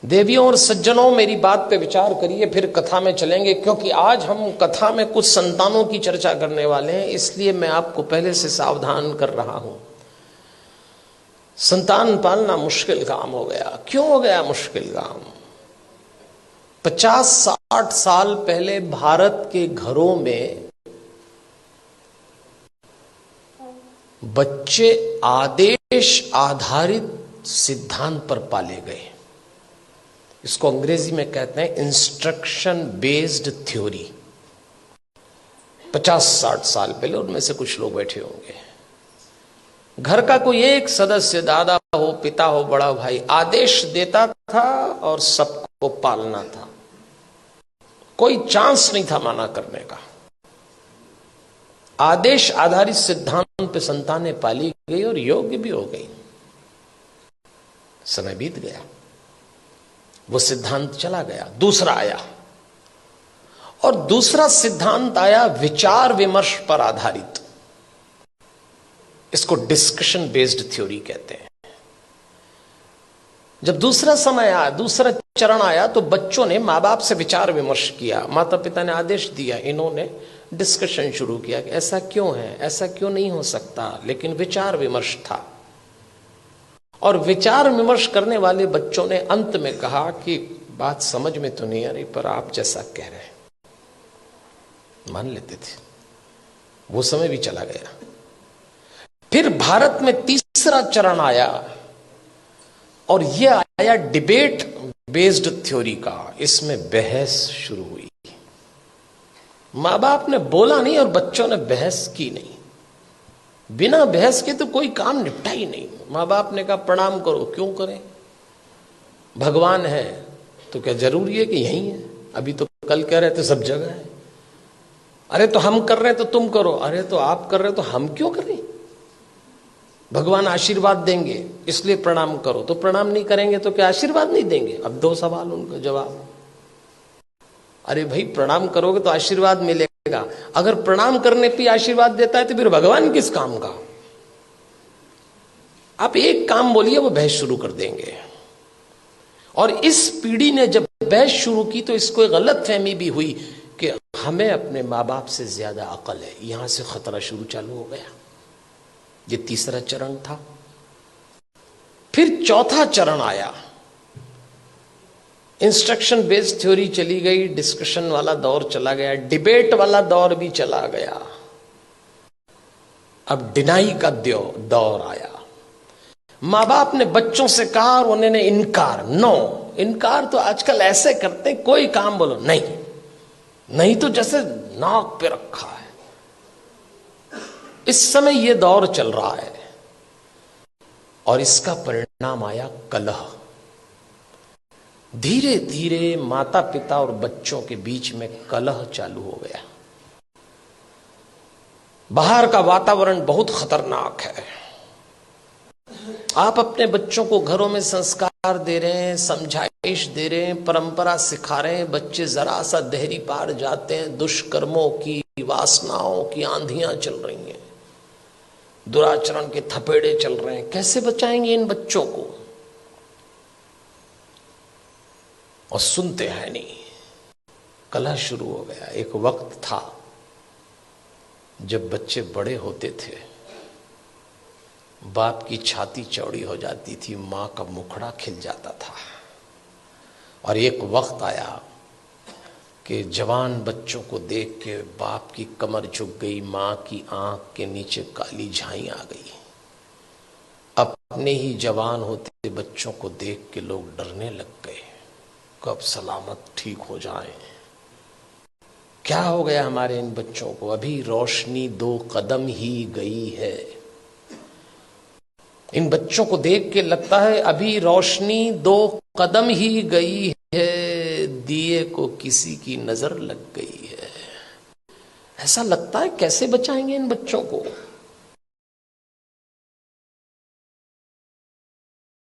देवियों और सज्जनों, मेरी बात पे विचार करिए, फिर कथा में चलेंगे। क्योंकि आज हम कथा में कुछ संतानों की चर्चा करने वाले हैं, इसलिए मैं आपको पहले से सावधान कर रहा हूं। संतान पालना मुश्किल काम हो गया। क्यों हो गया मुश्किल काम? 50-60 साल पहले भारत के घरों में बच्चे आदेश आधारित सिद्धांत पर पाले गए। इसको अंग्रेजी में कहते हैं इंस्ट्रक्शन बेस्ड थ्योरी। 50-60 साल पहले, उनमें से कुछ लोग बैठे होंगे, घर का कोई एक सदस्य, दादा हो, पिता हो, बड़ा भाई, आदेश देता था और सबको पालना था। कोई चांस नहीं था माना करने का। आदेश आधारित सिद्धांत पे संतानें पाली गई और योग्य भी हो गई। समय बीत गया, वो सिद्धांत चला गया, दूसरा आया। और दूसरा सिद्धांत आया विचार विमर्श पर आधारित। इसको डिस्कशन बेस्ड थ्योरी कहते हैं। जब दूसरा समय आया, दूसरा चरण आया, तो बच्चों ने मां बाप से विचार विमर्श किया। माता पिता ने आदेश दिया, इन्होंने डिस्कशन शुरू किया कि ऐसा क्यों है, ऐसा क्यों नहीं हो सकता। लेकिन विचार विमर्श था, और विचार विमर्श करने वाले बच्चों ने अंत में कहा कि बात समझ में तो नहीं आ रही, पर आप जैसा कह रहे हैं मान लेते थे। वो समय भी चला गया। फिर भारत में तीसरा चरण आया, और यह आया डिबेट बेस्ड थ्योरी का। इसमें बहस शुरू हुई। मां बाप ने बोला नहीं और बच्चों ने बहस की नहीं। बिना बहस के तो कोई काम निपटा ही नहीं। मां बाप ने कहा प्रणाम करो, क्यों करें? भगवान है तो क्या जरूरी है कि यही है? अभी तो कल कह रहे थे सब जगह है। अरे तो हम कर रहे हैं तो तुम करो। अरे तो आप कर रहे हो तो हम क्यों करें? भगवान आशीर्वाद देंगे इसलिए प्रणाम करो। तो प्रणाम नहीं करेंगे तो क्या आशीर्वाद नहीं देंगे? अब दो सवाल, उनका जवाब। अरे भाई, प्रणाम करोगे तो आशीर्वाद मिलेगा। अगर प्रणाम करने पे आशीर्वाद देता है तो फिर भगवान किस काम का? आप एक काम बोलिए, वो बहस शुरू कर देंगे। और इस पीढ़ी ने जब बहस शुरू की तो इसको एक गलत फहमी भी हुई कि हमें अपने माँ बाप से ज्यादा अकल है। यहां से खतरा शुरू चालू हो गया। ये तीसरा चरण था। फिर चौथा चरण आया। इंस्ट्रक्शन बेस्ड थ्योरी चली गई, डिस्कशन वाला दौर चला गया, डिबेट वाला दौर भी चला गया। अब डिनाई का दौर आया। मां बाप ने बच्चों से कहा और उन्होंने इनकार। नो, इनकार तो आजकल ऐसे करते हैं, कोई काम बोलो नहीं, नहीं तो जैसे नाक पे रखा है। इस समय यह दौर चल रहा है, और इसका परिणाम आया कलह। धीरे धीरे माता पिता और बच्चों के बीच में कलह चालू हो गया। बाहर का वातावरण बहुत खतरनाक है। आप अपने बच्चों को घरों में संस्कार दे रहे हैं, समझाइश दे रहे हैं, परंपरा सिखा रहे हैं, बच्चे जरा सा देहरी पार जाते हैं, दुष्कर्मों की, वासनाओं की आंधियां चल रही हैं, दुराचरण के थपेड़े चल रहे हैं। कैसे बचाएंगे इन बच्चों को? और सुनते हैं नहीं। कलह शुरू हो गया। एक वक्त था जब बच्चे बड़े होते थे, बाप की छाती चौड़ी हो जाती थी, मां का मुखड़ा खिल जाता था। और एक वक्त आया कि जवान बच्चों को देख के बाप की कमर झुक गई, मां की आंख के नीचे काली झाई आ गई। अपने ही जवान होते बच्चों को देख के लोग डरने लग गए, कब सलामत ठीक हो जाए। क्या हो गया हमारे इन बच्चों को? अभी रोशनी 2 कदम ही गई है। इन बच्चों को देख के लगता है अभी रोशनी 2 कदम ही गई है, दिए को किसी की नजर लग गई है। ऐसा लगता है। कैसे बचाएंगे इन बच्चों को?